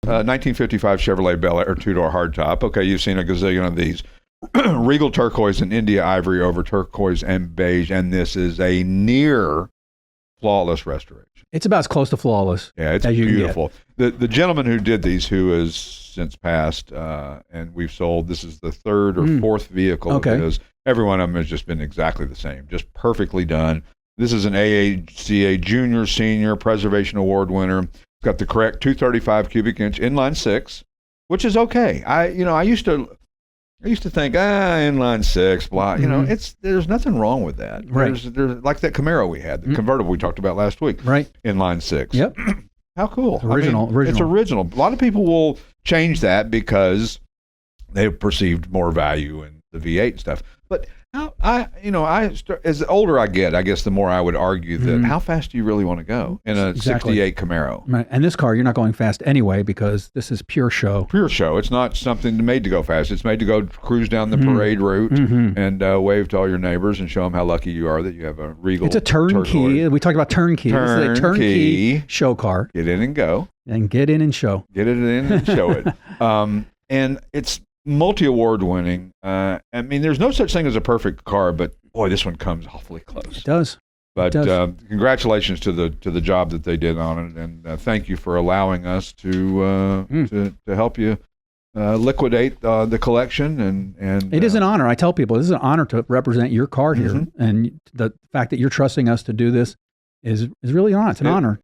1955 Chevrolet Bel Air two-door hardtop. Okay, you've seen a gazillion of these. Regal Turquoise and India Ivory over turquoise and beige, and this is a near flawless restoration. It's about as close to flawless. Yeah, it's as you beautiful. The gentleman who did these, who has since passed, and we've sold, this is the third or fourth vehicle of his. Every one of them has just been exactly the same, just perfectly done. This is an AACA Junior Senior Preservation Award winner. It's got the correct 235 cubic inch inline six, which is okay. I used to think, inline six, blah. You know, there's nothing wrong with that. Right. There's like that Camaro we had, the convertible we talked about last week. Right. Inline six. Yep. How cool. Original. It's original. A lot of people will change that because they've perceived more value in the V8 and stuff. But as the older I get, I guess the more I would argue that how fast do you really want to go in a 68 Camaro? Right. And this car, you're not going fast anyway because this is pure show. Pure show. It's not something made to go fast. It's made to go cruise down the parade route and wave to all your neighbors and show them how lucky you are that you have a Regal. It's a turnkey. Turquoise. We talked about turnkey. This is a turnkey show car. Get in and go. And get in and show. Get it in and show it. And it's multi-award winning. I mean, there's no such thing as a perfect car, but boy, this one comes awfully close. It does. But congratulations to the job that they did on it, and thank you for allowing us to help you liquidate the collection. And it is an honor. I tell people this is an honor to represent your car here, and the fact that you're trusting us to do this is really an honor. It's an honor.